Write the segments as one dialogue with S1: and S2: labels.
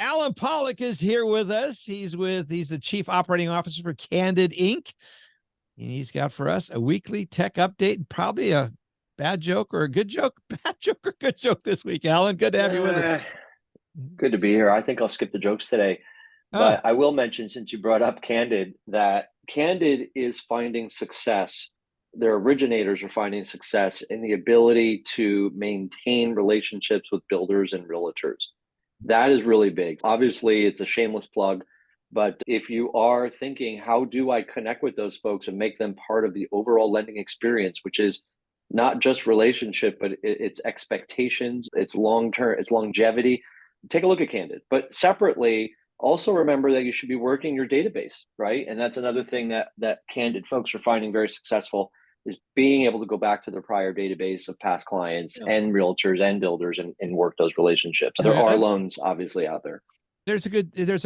S1: Alan Pollock is here with us. He's the Chief Operating Officer for Candid Inc. And he's got for us a weekly tech update, probably a bad joke or a good joke, bad joke or good joke this week. Alan, good to have you with us.
S2: Good to be here. I think I'll skip the jokes today, but I will mention, since you brought up Candid, that Candid is finding success. Their originators are finding success in the ability to maintain relationships with builders and realtors. That is really big. Obviously, it's a shameless plug, but if you are thinking, how do I connect with those folks and make them part of the overall lending experience, which is not just relationship, but it's expectations, it's long-term, it's longevity, take a look at Candid. But separately, also remember that you should be working your database, right? And that's another thing that Candid folks are finding very successful, is being able to go back to their prior database of past clients and realtors and builders and work those relationships. There are loans obviously out there.
S1: There's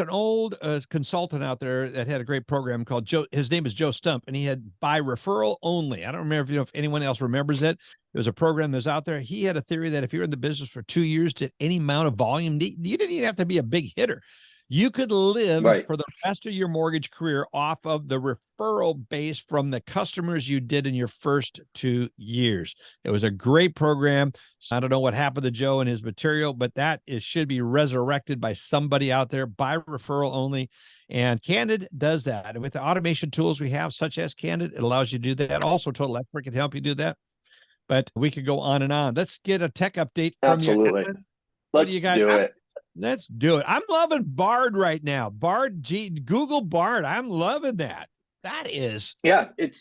S1: an old consultant out there that had a great program called Joe. His name is Joe Stump, and he had by referral only. I don't remember if anyone else remembers it. There was a program that's out there. He had a theory that if you're in the business for 2 years, did any amount of volume, you didn't even have to be a big hitter. You could live for the rest of your mortgage career off of the referral base from the customers you did in your first 2 years. It was a great program. I don't know what happened to Joe and his material, but should be resurrected by somebody out there by referral only. And Candid does that. And with the automation tools we have, such as Candid, it allows you to do that. Also, Total Expert can help you do that. But we could go on and on. Let's get a tech update from you.
S2: Absolutely. Let's do it.
S1: Let's do it. I'm loving Bard right now. Google Bard. I'm loving that. That is.
S2: Yeah, it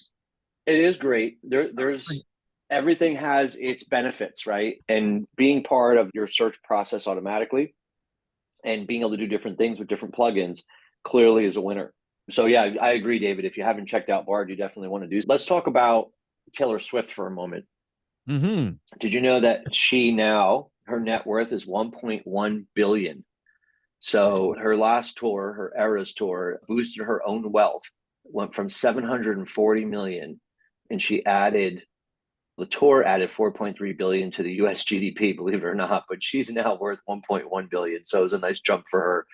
S2: is great. There's everything has its benefits, right? And being part of your search process automatically and being able to do different things with different plugins clearly is a winner. So yeah, I agree, David. If you haven't checked out Bard, you definitely want to do. Let's talk about Taylor Swift for a moment.
S1: Mm-hmm.
S2: Did you know that her net worth is 1.1 billion? So her last tour, her Eras tour, boosted her own wealth, went from 740 million, and the tour added 4.3 billion to the US GDP, believe it or not, but she's now worth 1.1 billion. So it was a nice jump for her.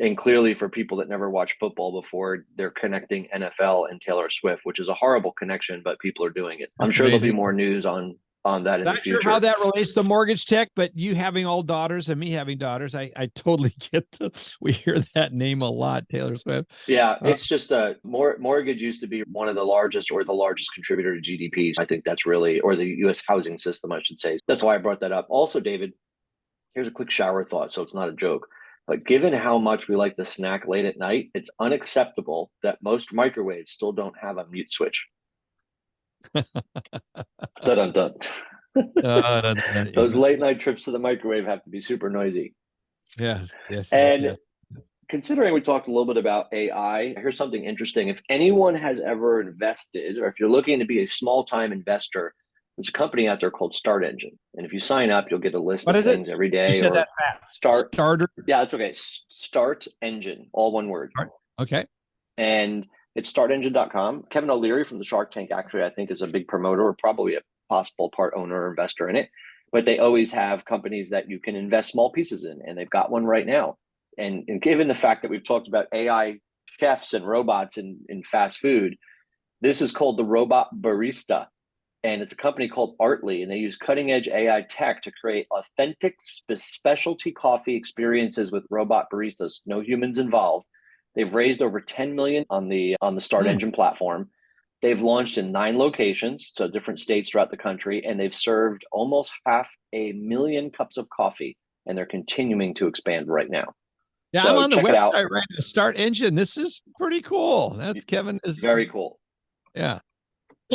S2: And clearly, for people that never watched football before, they're connecting NFL and Taylor Swift, which is a horrible connection, but people are doing it. I'm sure there'll be more news on that in the future.
S1: Not sure how that relates to mortgage tech, but you having all daughters and me having daughters, I totally get we hear that name a lot, Taylor Swift.
S2: Yeah, it's just mortgage used to be one of the largest or the largest contributor to GDP. I think that's really, or the U.S. housing system, I should say. That's why I brought that up. Also, David, here's a quick shower thought, so it's not a joke. But given how much we like to snack late at night, it's unacceptable that most microwaves still don't have a mute switch. Dun. Those late night trips to the microwave have to be super noisy.
S1: Yes.
S2: Considering we talked a little bit about AI, here's something interesting. If anyone has ever invested, or if you're looking to be a small-time investor, there's a company out there called Start Engine. And if you sign up, you'll get a list of things every day.
S1: You said that fast. Starter?
S2: Yeah, it's okay. Start Engine, all one word.
S1: Okay.
S2: And it's startengine.com. Kevin O'Leary from the Shark Tank, actually, I think is a big promoter, or probably a possible part owner or investor in it. But they always have companies that you can invest small pieces in, and they've got one right now. And given the fact that we've talked about AI chefs and robots in fast food, this is called the Robot Barista. And it's a company called Artly, and they use cutting-edge AI tech to create authentic specialty coffee experiences with robot baristas, no humans involved. They've raised over 10 million on the Start Engine platform. They've launched in 9 locations, so different states throughout the country, and they've served almost 500,000 cups of coffee, and they're continuing to expand right now.
S1: Yeah, so I'm on the website right now. Start Engine. This is pretty cool. Kevin is
S2: very cool.
S1: Yeah.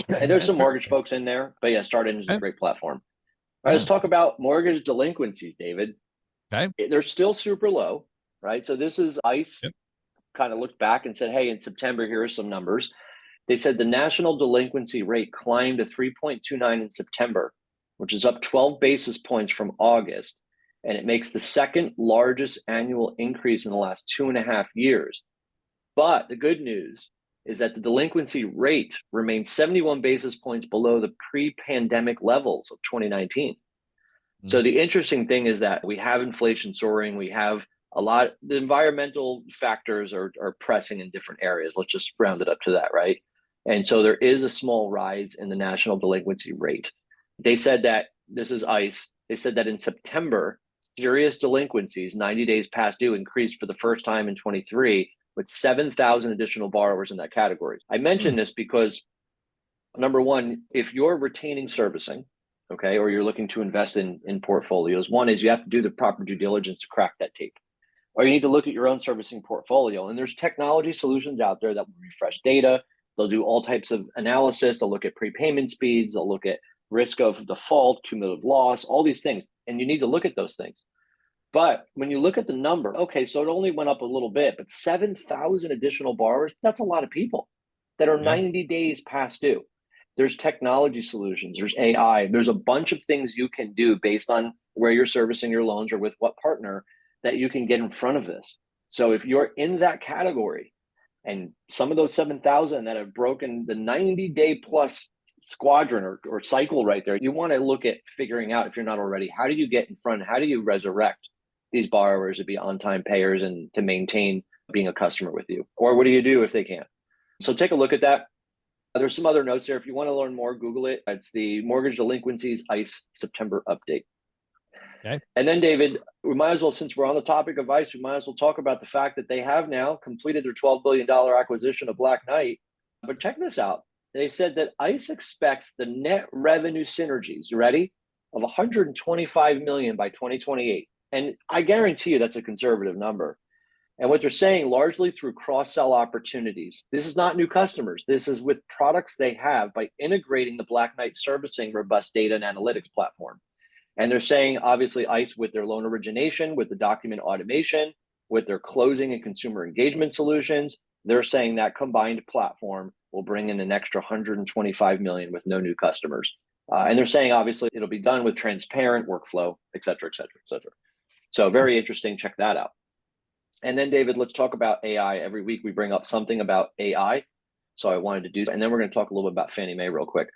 S2: And there's some mortgage folks in there, but yeah, Start Engine is a great platform. All right, let's talk about mortgage delinquencies, David.
S1: Okay.
S2: They're still super low, right? So this is ICE kind of looked back and said, hey, in September, here are some numbers. They said the national delinquency rate climbed to 3.29 in September, which is up 12 basis points from August. And it makes the second largest annual increase in the last 2.5 years. But the good news is that the delinquency rate remains 71 basis points below the pre-pandemic levels of 2019. So the interesting thing is that we have inflation soaring, we have The environmental factors are pressing in different areas. Let's just round it up to that, right? And so there is a small rise in the national delinquency rate. They said that, this is ICE, they said that in September, serious delinquencies, 90 days past due, increased for the first time in 23, with 7,000 additional borrowers in that category. I mention this because, number one, if you're retaining servicing, okay, or you're looking to invest in portfolios, one is you have to do the proper due diligence to crack that tape. Or you need to look at your own servicing portfolio. And there's technology solutions out there that will refresh data. They'll do all types of analysis. They'll look at prepayment speeds. They'll look at risk of default, cumulative loss, all these things. And you need to look at those things. But when you look at the number, okay, so it only went up a little bit, but 7,000 additional borrowers, that's a lot of people that are 90 days past due. There's technology solutions, there's AI, there's a bunch of things you can do based on where you're servicing your loans or with what partner that you can get in front of this. So if you're in that category, and some of those 7,000 that have broken the 90-day plus squadron or cycle right there, you want to look at figuring out, if you're not already, how do you get in front? How do you resurrect these borrowers to be on-time payers and to maintain being a customer with you? Or what do you do if they can't? So take a look at that. There's some other notes there. If you want to learn more, Google it. It's the Mortgage Delinquencies ICE September update. Okay. And then, David, we might as well, since we're on the topic of ICE, we might as well talk about the fact that they have now completed their $12 billion acquisition of Black Knight. But check this out. They said that ICE expects the net revenue synergies, you ready, of $125 million by 2028. And I guarantee you that's a conservative number. And what they're saying, largely through cross-sell opportunities. This is not new customers. This is with products they have by integrating the Black Knight servicing robust data and analytics platform. And they're saying, obviously, ICE with their loan origination, with the document automation, with their closing and consumer engagement solutions, they're saying that combined platform will bring in an extra $125 million with no new customers. And they're saying, obviously, it'll be done with transparent workflow, et cetera, et cetera, et cetera. So very interesting. Check that out. And then, David, let's talk about AI. Every week we bring up something about AI. So I wanted to do that. And then we're going to talk a little bit about Fannie Mae real quick.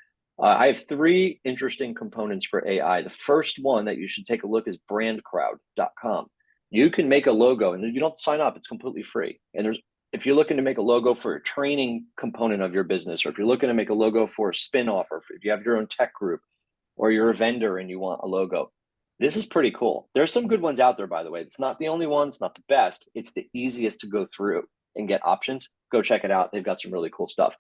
S2: I have three interesting components for AI. The first one that you should take a look is brandcrowd.com. You can make a logo and you don't sign up. It's completely free. And if you're looking to make a logo for a training component of your business, or if you're looking to make a logo for a spin-off, or if you have your own tech group, or you're a vendor and you want a logo, this is pretty cool. There's some good ones out there, by the way. It's not the only one. It's not the best. It's the easiest to go through and get options. Go check it out. They've got some really cool stuff.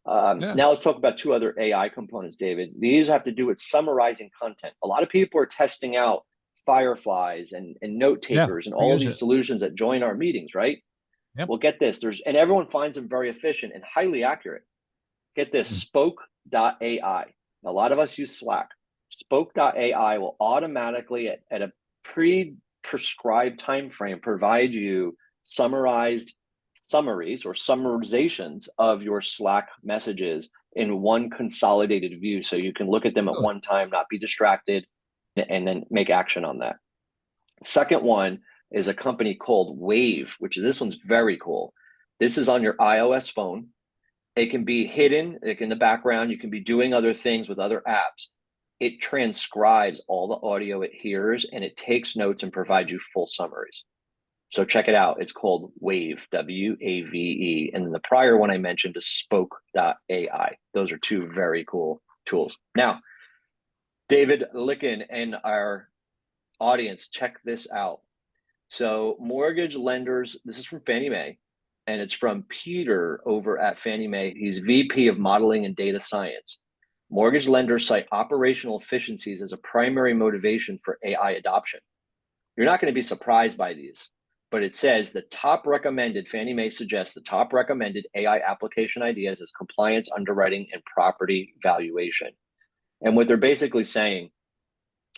S2: Now let's talk about two other AI components, David. These have to do with summarizing content. A lot of people are testing out Fireflies and note takers and all these solutions that join our meetings, right? Yep. Well, get this. And everyone finds them very efficient and highly accurate. Get this, Spoke.ai. A lot of us use Slack. Spoke.ai will automatically, at a pre-prescribed time frame, provide you summarized summaries or summarizations of your Slack messages in one consolidated view, so you can look at them at one time, not be distracted, and then make action on that. Second one is a company called Wave, which this one's very cool. This is on your iOS phone. It can be hidden, like in the background. You can be doing other things with other apps. It transcribes all the audio it hears, and it takes notes and provides you full summaries. So check it out. It's called Wave, W-A-V-E. And then the prior one I mentioned is Spoke.ai. Those are two very cool tools. Now, David, Lykken, and our audience, check this out. So mortgage lenders, this is from Fannie Mae, and it's from Peter over at Fannie Mae. He's VP of Modeling and Data Science. Mortgage lenders cite operational efficiencies as a primary motivation for AI adoption. You're not going to be surprised by these, but it says the top recommended, Fannie Mae suggests the top recommended AI application ideas is compliance, underwriting, and property valuation. And what they're basically saying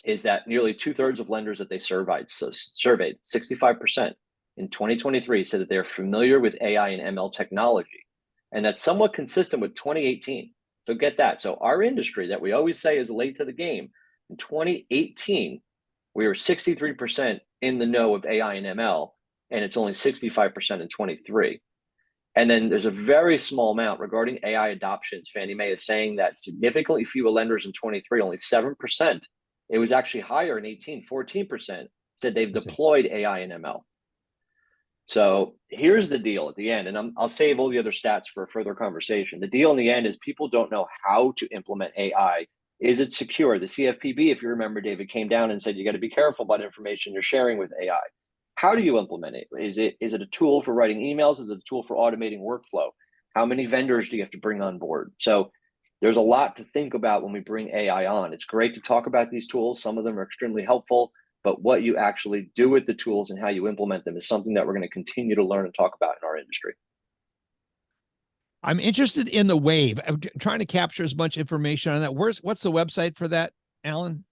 S2: is that nearly 2/3 of lenders that they surveyed, 65% in 2023, said that they're familiar with AI and ML technology. And that's somewhat consistent with 2018. So get that. So our industry that we always say is late to the game, in 2018, we were 63% in the know of AI and ML, and it's only 65% in 23. And then there's a very small amount regarding AI adoptions. Fannie Mae is saying that significantly fewer lenders in 23, only 7%. It was actually higher in 18, 14% said they've deployed AI and ML. So here's the deal at the end, and I'll save all the other stats for a further conversation. The deal in the end is people don't know how to implement AI. Is it secure? The CFPB, if you remember, David, came down and said you got to be careful about information you're sharing with AI. How do you implement it? Is it a tool for writing emails? Is it a tool for automating workflow? How many vendors do you have to bring on board? So there's a lot to think about when we bring AI on. It's great to talk about these tools. Some of them are extremely helpful, but what you actually do with the tools and how you implement them is something that we're going to continue to learn and talk about in our industry.
S1: I'm interested in the wave. I'm trying to capture as much information on that. What's the website for that, Alan?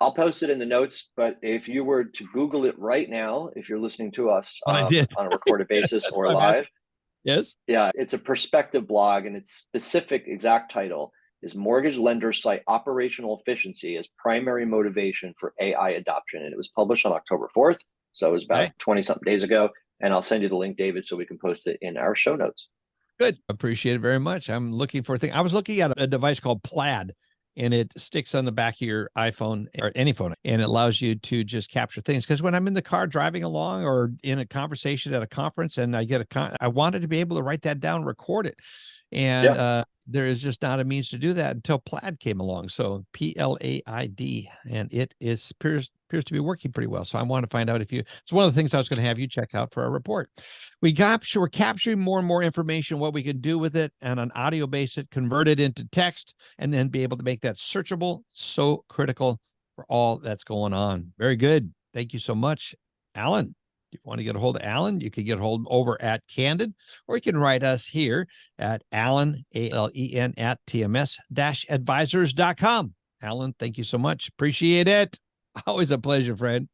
S2: I'll post it in the notes, but if you were to Google it right now, if you're listening to us
S1: I did.
S2: on a recorded basis or
S1: why I'm asking.
S2: live,
S1: Yes.
S2: yeah, it's a perspective blog, and its specific exact title is Mortgage Lenders Cite Operational Efficiency as Primary Motivation for AI Adoption. And it was published on October 4th. So it was about 20 something days ago. And I'll send you the link, David, so we can post it in our show notes.
S1: Good. Appreciate it very much. I'm looking for a thing. I was looking at a device called Plaid, and it sticks on the back of your iPhone or any phone, and it allows you to just capture things. Because when I'm in the car driving along or in a conversation at a conference and I get I wanted to be able to write that down, record it. And there is just not a means to do that until Plaid came along. So PLAID, and it appears to be working pretty well. So I want to find out if it's one of the things I was going to have you check out for our report. We're capturing more and more information, what we can do with it, and on audio basis, convert it into text, and then be able to make that searchable. So critical for all that's going on. Very good. Thank you so much, Alan. If you want to get a hold of Alan, you can get a hold over at Candid, or you can write us here at Alan, ALEN, at TMS-advisors.com. Alan, thank you so much. Appreciate it. Always a pleasure, friend.